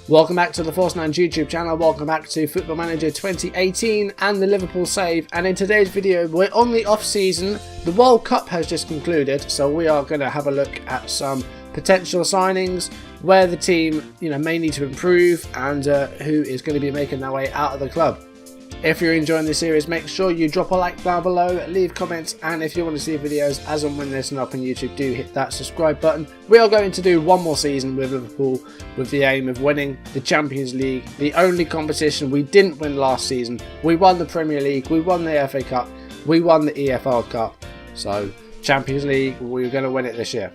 Welcome back to the Force 9 YouTube channel, welcome back to Football Manager 2018 and the Liverpool save, and in today's video we're on the off season. The World Cup has just concluded, so we are going to have a look at some potential signings, where the team may need to improve, and who is going to be making their way out of the club. If you're enjoying this series, make sure you drop a like down below, leave comments, and if you want to see videos as and when they're up on YouTube, do hit that subscribe button. We are going to do one more season with Liverpool with the aim of winning the Champions League, the only competition we didn't win last season. We won the Premier League, we won the FA Cup, we won the EFL Cup, so Champions League, we're going to win it this year.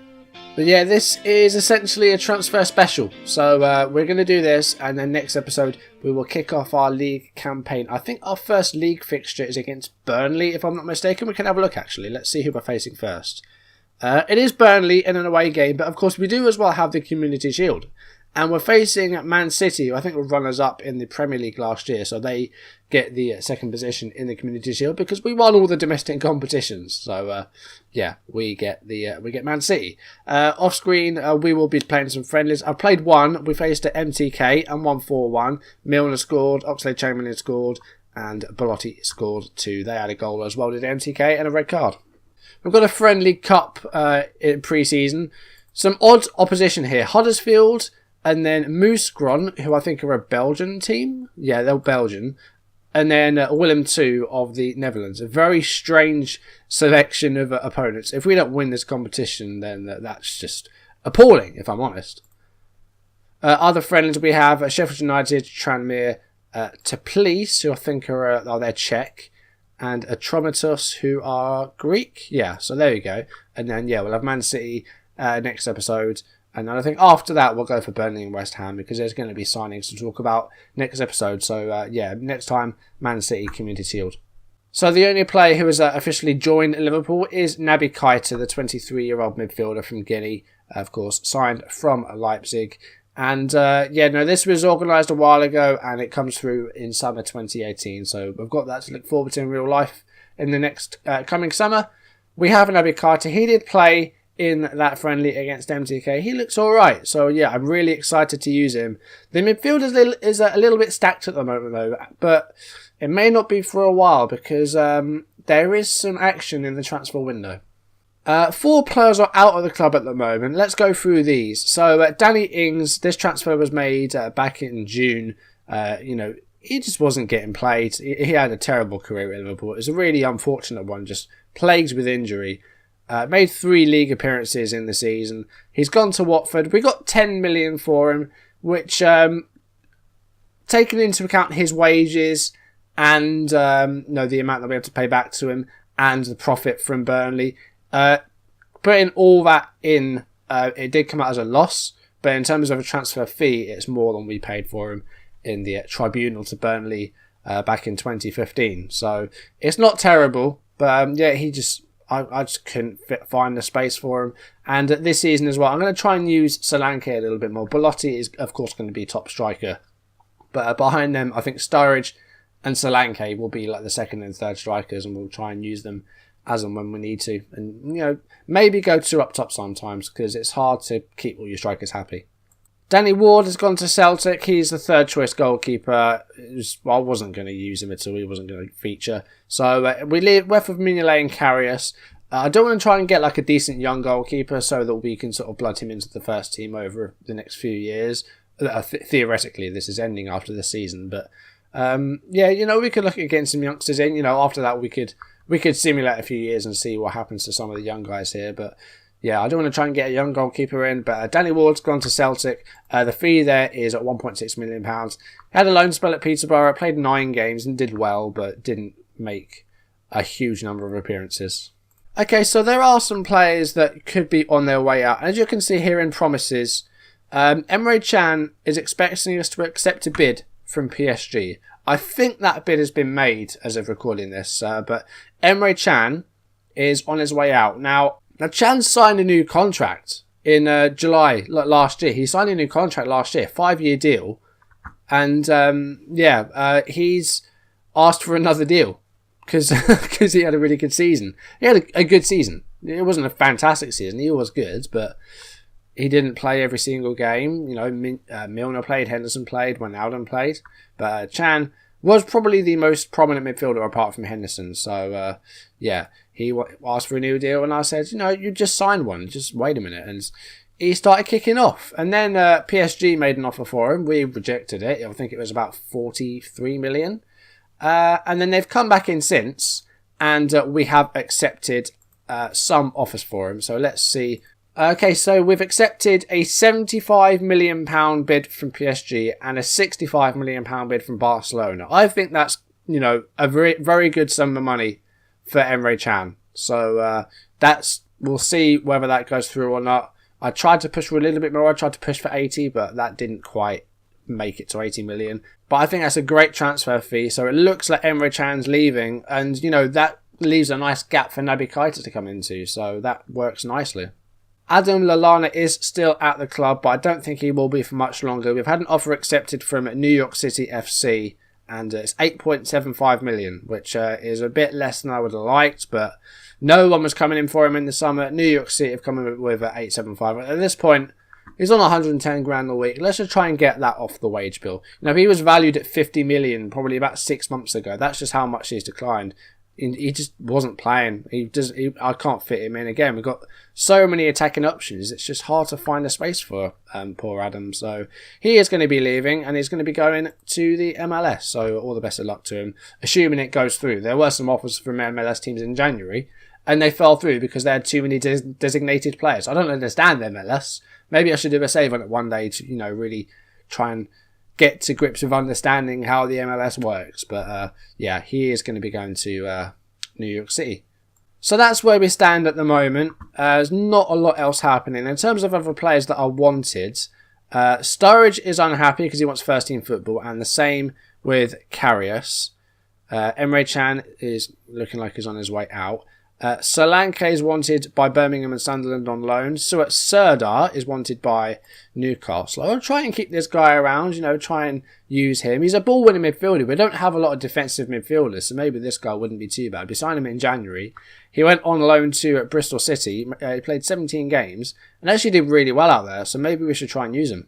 But yeah, this is essentially a transfer special. So we're going to do this, and then next episode we will kick off our league campaign. I think our first league fixture is against Burnley, if I'm not mistaken. We can have a look actually. Let's see who we're facing first. It is Burnley in an away game, but of course we do as well have the Community Shield. And we're facing Man City, who I think were runners-up in the Premier League last year, so they get the second position in the Community Shield because we won all the domestic competitions. So yeah, we get Man City. Off screen, we will be playing some friendlies. I played one. We faced at MTK and won 4-1. Milner scored, Oxlade-Chamberlain scored, and Belotti scored 2. They had a goal as well, did MTK, and a red card. We've got a friendly cup in pre-season. Some odd opposition here. Huddersfield. And then Mouscron, who I think are a Belgian team. Yeah, they're Belgian. And then Willem II of the Netherlands. A very strange selection of opponents. If we don't win this competition, then that's just appalling, if I'm honest. Other friendlies we have Sheffield United, Tranmere, Teplice, who I think are they're Czech. And Atromitos, who are Greek. Yeah, so there you go. And then, yeah, we'll have Man City next episode. And then I think after that, we'll go for Burnley and West Ham because there's going to be signings to talk about next episode. So, yeah, next time, Man City Community Shield. So, the only player who has officially joined Liverpool is Naby Keita, the 23-year-old midfielder from Guinea, of course, signed from Leipzig. And, yeah, no, this was organised a while ago and it comes through in summer 2018. So, we've got that to look forward to in real life in the next coming summer. We have Naby Keita. He did play in that friendly against MTK. He looks alright, so yeah, I'm really excited to use him. The midfield is a little bit stacked at the moment though, but it may not be for a while because there is some action in the transfer window. 4 players are out of the club at the moment. Let's go through these. So Danny Ings, this transfer was made back in June. He just wasn't getting played. He had a terrible career at Liverpool. It was a really unfortunate one, just plagued with injury. Made 3 league appearances in the season. He's gone to Watford. We got 10 million for him, which, taking into account his wages and the amount that we have to pay back to him and the profit from Burnley, putting all that in, it did come out as a loss. But in terms of a transfer fee, it's more than we paid for him in the tribunal to Burnley back in 2015. So it's not terrible, but yeah, I just couldn't find the space for him. And this season as well, I'm going to try and use Solanke a little bit more. Belotti is, of course, going to be top striker. But behind them, I think Sturridge and Solanke will be like the second and third strikers, and we'll try and use them as and when we need to. And, maybe go 2 up top sometimes, because it's hard to keep all your strikers happy. Danny Ward has gone to Celtic. He's the third choice goalkeeper. I wasn't going to use him at all. He wasn't going to feature. So we leave left with Mignolet and Karius. I don't want to try and get like a decent young goalkeeper so that we can sort of blood him into the first team over the next few years. Theoretically, this is ending after the season. But yeah, we could look at getting some youngsters in. After that we could simulate a few years and see what happens to some of the young guys here. But yeah, I don't want to try and get a young goalkeeper in, but Danny Ward's gone to Celtic. The fee there is at £1.6 million. Had a loan spell at Peterborough, played 9 games and did well, but didn't make a huge number of appearances. Okay, so there are some players that could be on their way out. As you can see here in promises, Emre Can is expecting us to accept a bid from PSG. I think that bid has been made as of recording this, but Emre Can is on his way out. Now, Chan signed a new contract in July last year. He signed a new contract last year, 5-year deal. And, he's asked for another deal because he had a really good season. He had a good season. It wasn't a fantastic season. He was good, but he didn't play every single game. You know, Milner played, Henderson played, Wijnaldum played. But Chan was probably the most prominent midfielder apart from Henderson. So, yeah, he asked for a new deal. And I said, you know, you just signed one. Just wait a minute. And he started kicking off. And then PSG made an offer for him. We rejected it. I think it was about 43 million. And then they've come back in since. And we have accepted some offers for him. So let's see. Okay, so we've accepted a £75 million bid from PSG and a £65 million bid from Barcelona. I think that's, you know, a very, very good sum of money for Emre Can. So we'll see whether that goes through or not. I tried to push for a little bit more. I tried to push for 80, but that didn't quite make it to 80 million. But I think that's a great transfer fee. So it looks like Emre Can's leaving, and, you know, that leaves a nice gap for Naby Keita to come into. So that works nicely. Adam Lallana is still at the club, but I don't think he will be for much longer. We've had an offer accepted from New York City FC, and it's 8.75 million, which is a bit less than I would have liked, but no one was coming in for him in the summer. New York City have come in with 8.75. At this point, he's on 110 grand a week. Let's just try and get that off the wage bill. You know, he was valued at 50 million probably about 6 months ago. That's just how much he's declined. He just wasn't playing. I can't fit him in again. We've got so many attacking options. It's just hard to find a space for poor Adam. So he is going to be leaving, and he's going to be going to the MLS. So all the best of luck to him, assuming it goes through. There were some offers from MLS teams in January, and they fell through because they had too many designated players. I don't understand MLS. Maybe I should do a save on it one day to, you know, really try and get to grips with understanding how the MLS works. But yeah, he is going to be going to New York City. So that's where we stand at the moment. There's not a lot else happening. In terms of other players that are wanted, Sturridge is unhappy because he wants first team football, and the same with Karius. Emre Can is looking like he's on his way out. Solanke is wanted by Birmingham and Sunderland on loan. Suat Serdar is wanted by Newcastle. I'll try and keep this guy around, you know, try and use him. He's a ball-winning midfielder. We don't have a lot of defensive midfielders, so maybe this guy wouldn't be too bad. We signed him in January. He went on loan to Bristol City. He played 17 games and actually did really well out there, so maybe we should try and use him.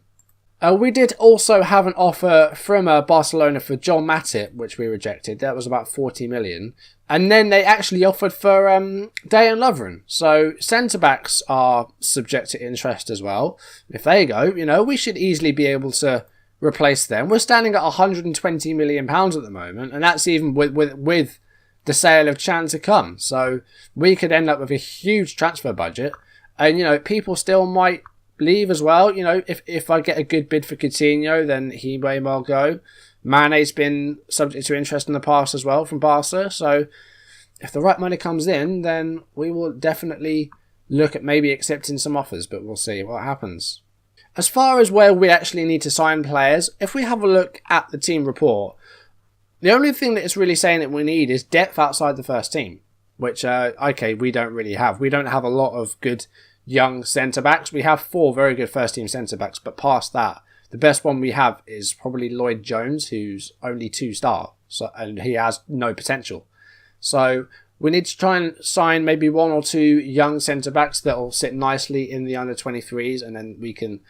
We did also have an offer from Barcelona for John Matip, which we rejected. That was about 40 million. And then they actually offered for Dejan Lovren. So centre-backs are subject to interest as well. If they go, you know, we should easily be able to replace them. We're standing at £120 million at the moment, and that's even with the sale of Chan to come. So we could end up with a huge transfer budget. And, you know, people still might leave as well. You know, if I get a good bid for Coutinho, then he may well go. Mane's been subject to interest in the past as well from Barca. So if the right money comes in, then we will definitely look at maybe accepting some offers, but we'll see what happens. As far as where we actually need to sign players, if we have a look at the team report, the only thing that it's really saying that we need is depth outside the first team, which, okay, we don't really have. We don't have a lot of good young centre-backs. We have 4 very good first-team centre-backs, but past that, the best one we have is probably Lloyd Jones, who's only 2-star, and he has no potential. So we need to try and sign maybe 1 or 2 young centre-backs that will sit nicely in the under-23s, and then we can,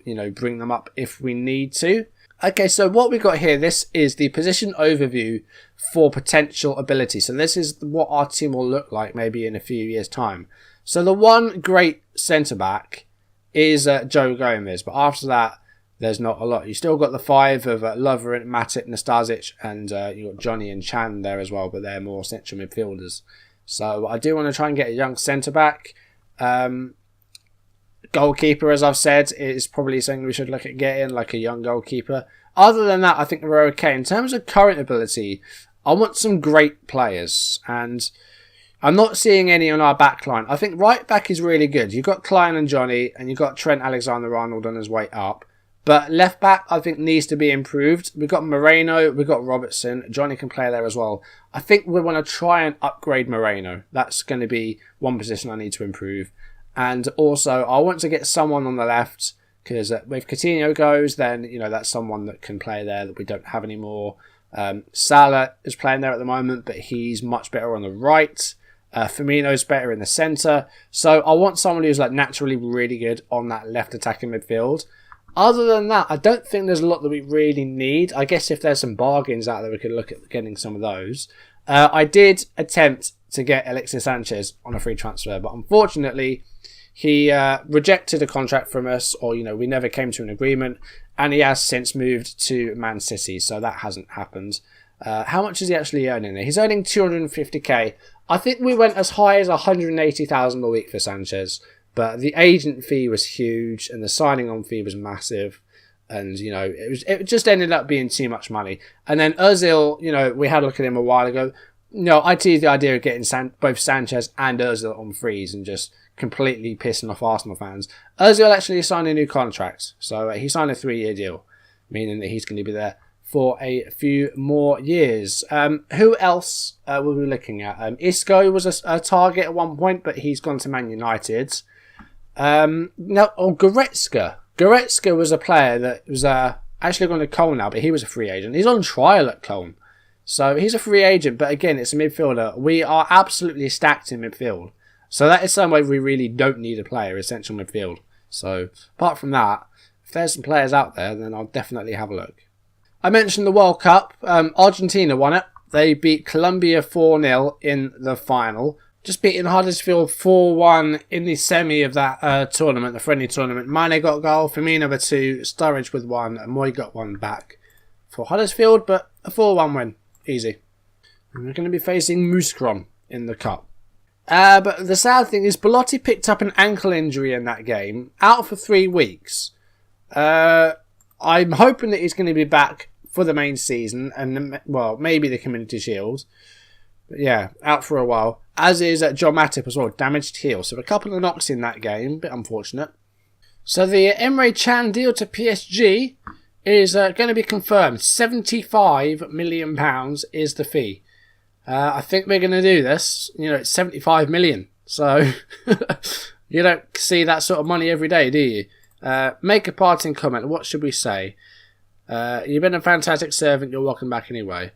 you know, bring them up if we need to. Okay, so what we got here, this is the position overview for potential ability. So this is what our team will look like maybe in a few years' time. So the one great centre-back is Joe Gomez, but after that, there's not a lot. You still got the 5 of Lovren, Matip, Nastasic, and you've got Johnny and Chan there as well, but they're more central midfielders. So I do want to try and get a young centre-back. Goalkeeper, as I've said, is probably something we should look at getting, like a young goalkeeper. Other than that, I think we're okay. In terms of current ability, I want some great players, and I'm not seeing any on our back line. I think right back is really good. You've got Klein and Johnny, and you've got Trent Alexander-Arnold on his way up. But left back, I think, needs to be improved. We've got Moreno, we've got Robertson. Johnny can play there as well. I think we want to try and upgrade Moreno. That's going to be one position I need to improve. And also, I want to get someone on the left, because if Coutinho goes, then, you know, that's someone that can play there that we don't have anymore. Salah is playing there at the moment, but he's much better on the right. Firmino's better in the centre. So I want someone who's like naturally really good on that left attacking midfield. Other than that, I don't think there's a lot that we really need. I guess if there's some bargains out there, we could look at getting some of those. I did attempt to get Alexis Sanchez on a free transfer, but unfortunately, he rejected a contract from us, or we never came to an agreement, and he has since moved to Man City, so that hasn't happened. How much is he actually earning there? He's earning 250k. I think we went as high as 180,000 a week for Sanchez, but the agent fee was huge and the signing on fee was massive, and it just ended up being too much money. And then Ozil, we had a look at him a while ago. I teased the idea of getting both Sanchez and Ozil on frees and just completely pissing off Arsenal fans. Ozil actually signed a new contract, so he signed a 3-year deal, meaning that he's going to be there for a few more years. Who else were we looking at? Isco was a target at one point, but he's gone to Man United. Goretzka. Goretzka was a player that was actually gone to Cologne now, but he was a free agent. He's on trial at Cologne. So he's a free agent, but again, it's a midfielder. We are absolutely stacked in midfield. So that is some way we really don't need a player, essential midfield. So apart from that, if there's some players out there, then I'll definitely have a look. I mentioned the World Cup. Argentina won it. They beat Colombia 4-0 in the final. Just beating Huddersfield 4-1 in the semi of that tournament, the friendly tournament. Mane got a goal, Firmino with 2, Sturridge with 1, and Moy got 1 back for Huddersfield, but a 4-1 win. Easy. And we're going to be facing Muscron in the cup. But the sad thing is Belotti picked up an ankle injury in that game, out for 3 weeks. I'm hoping that he's going to be back for the main season and, maybe the Community Shield. But yeah, out for a while. As is John Matip as well, damaged heel. So a couple of knocks in that game, bit unfortunate. So the Emre Can deal to PSG is going to be confirmed. £75 million is the fee. I think we're going to do this. It's 75 million. So you don't see that sort of money every day, do you? Make a parting comment. What should we say? You've been a fantastic servant. You're welcome back anyway.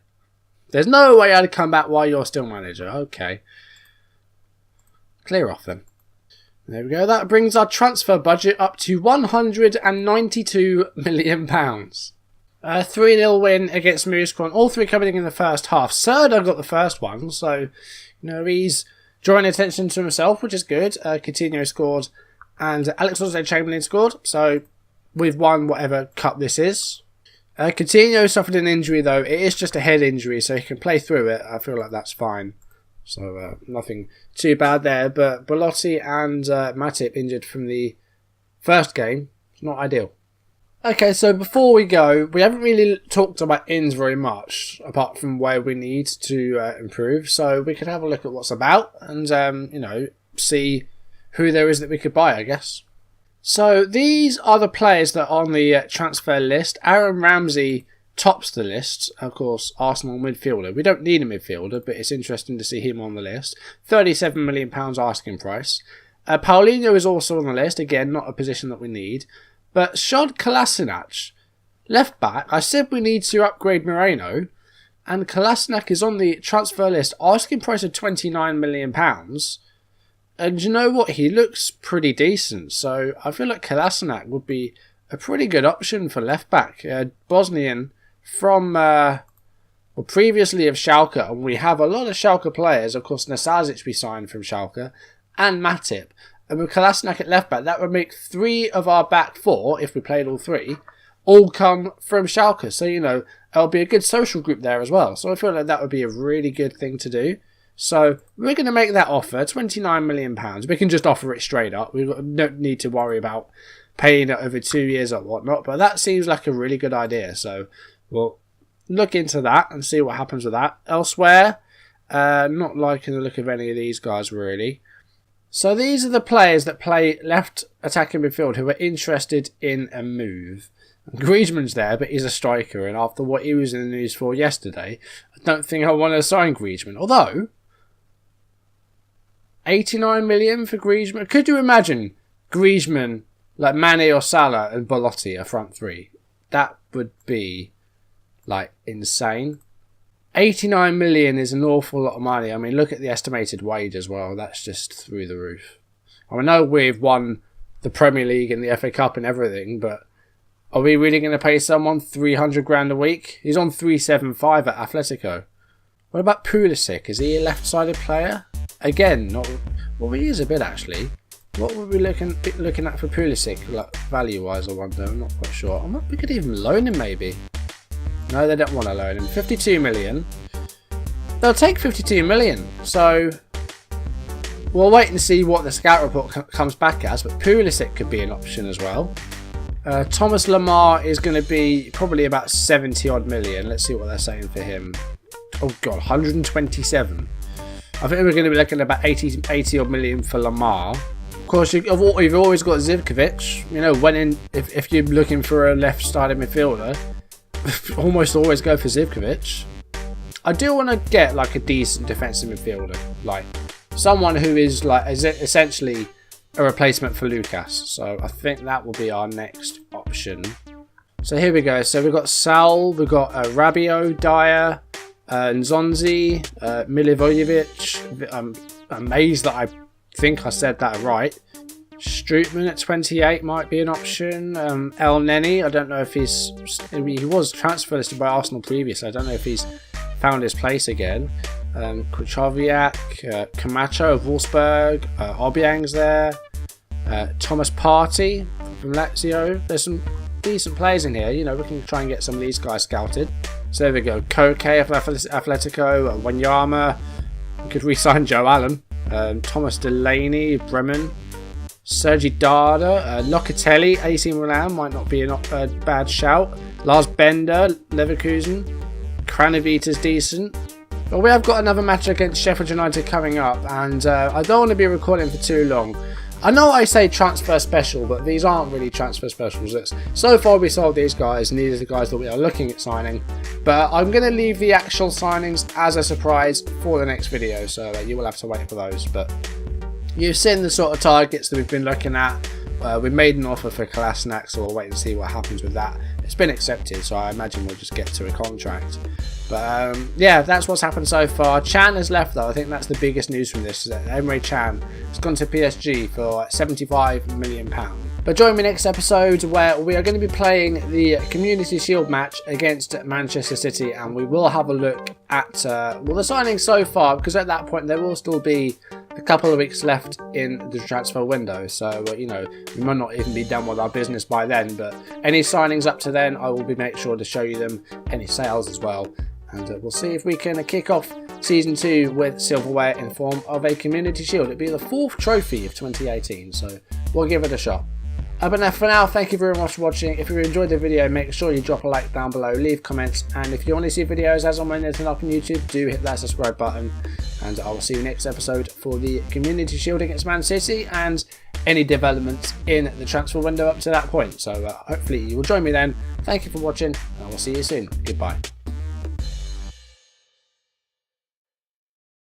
There's no way I'd come back while you're still manager. Okay. Clear off then. There we go. That brings our transfer budget up to £192 million. 3-0 win against Muscron. All 3 coming in the first half. Serda got the first one. So, he's drawing attention to himself, which is good. Coutinho scored. And Alex Oxlade-Chamberlain scored. So, we've won whatever cup this is. Coutinho suffered an injury, though. It is just a head injury, so he can play through it. I feel like that's fine. So, nothing too bad there. But Belotti and Matip injured from the first game. It's not ideal. Okay, so before we go, we haven't really talked about ins very much, apart from where we need to improve. So we could have a look at what's about and, see who there is that we could buy, I guess. So these are the players that are on the transfer list. Aaron Ramsey tops the list. Of course, Arsenal midfielder. We don't need a midfielder, but it's interesting to see him on the list. £37 million asking price. Paulinho is also on the list. Again, not a position that we need. But Shod Kolasinac, left back, I said we need to upgrade Moreno, and Kolasinac is on the transfer list, asking price of £29 million. And you know what? He looks pretty decent, so I feel like Kolasinac would be a pretty good option for left back. Bosnian from previously of Schalke, and we have a lot of Schalke players. Of course, Nasic we signed from Schalke, and Matip. And with Kolasinac at left back, that would make 3 of our back 4, if we played all 3, all come from Schalke. So, it'll be a good social group there as well. So I feel like that would be a really good thing to do. So we're going to make that offer, £29 million. We can just offer it straight up. We don't need to worry about paying it over 2 years or whatnot. But that seems like a really good idea. So we'll look into that and see what happens with that. Elsewhere, not liking the look of any of these guys really. So these are the players that play left attacking midfield who are interested in a move. Griezmann's there, but he's a striker, and after what he was in the news for yesterday, I don't think I want to sign Griezmann. Although, 89 million for Griezmann. Could you imagine Griezmann, like Mane or Salah and Belotti, a front 3? That would be, insane. 89 million is an awful lot of money. I mean, look at the estimated wage as well. That's just through the roof. I know we've won the Premier League and the FA Cup and everything, but are we really going to pay someone 300 grand a week? He's on 375 at Atletico. What about Pulisic? Is he a left-sided player? Again, not. Well, he is a bit actually. What were we looking at for Pulisic, like value-wise? I wonder. I'm not quite sure. We could even loan him, maybe. No, they don't want to loan him. 52 million. They'll take 52 million. So we'll wait and see what the scout report comes back as. But Pulisic could be an option as well. Thomas Lemar is going to be probably about 70 odd million. Let's see what they're saying for him. Oh god, 127. I think we're going to be looking at about 80 odd million for Lemar. Of course, you've always got Zivkovic. You know, if you're looking for a left-sided midfielder, almost always go for Zivkovic. I do want to get like a decent defensive midfielder, like someone who is essentially a replacement for Lucas. So I think that will be our next option. So here we go. So we've got Sal, we've got Rabiot, Dyer, Nzonzi, Milivojevic. I'm amazed that I think I said that right. Strootman at 28 might be an option. El Neni, I don't know if he was transfer listed by Arsenal previously. I don't know if he's found his place again. Kuchowiak, Camacho of Wolfsburg, Obiang's there. Thomas Partey from Lazio. There's some decent players in here. You know, we can try and get some of these guys scouted. So there we go. Koke of Atletico, Wanyama. We could re-sign Joe Allen. Thomas Delaney, Bremen. Sergi Darder, Locatelli, AC Milan might not be a bad shout. Lars Bender, Leverkusen. Kranevitas decent. But we have got another match against Sheffield United coming up, and I don't want to be recording for too long. I know I say transfer special, but these aren't really transfer specials. So far we sold these guys, and these are the guys that we are looking at signing. But I'm going to leave the actual signings as a surprise for the next video, so you will have to wait for those. But you've seen the sort of targets that we've been looking at. We made an offer for Kolasinac, so we'll wait and see what happens with that. It's been accepted, so I imagine we'll just get to a contract. But yeah, that's what's happened so far. Chan has left though. I think that's the biggest news from this. Emre Can has gone to PSG for £75 million. But join me next episode where we are going to be playing the Community Shield match against Manchester City, and we will have a look at the signings so far, because at that point there will still be a couple of weeks left in the transfer window. So you know, we might not even be done with our business by then, but any signings up to then I will make sure to show you them, any sales as well. And we'll see if we can kick off Season 2 with silverware in form of a Community Shield. It'll be the 4th trophy of 2018, so we'll give it a shot. But for now, thank you very much for watching. If you enjoyed the video, make sure you drop a like down below, leave comments, and if you want to see videos as and when they're up on YouTube, do hit that subscribe button. And I will see you next episode for the Community Shield against Man City and any developments in the transfer window up to that point. So hopefully you will join me then. Thank you for watching, and I will see you soon. Goodbye.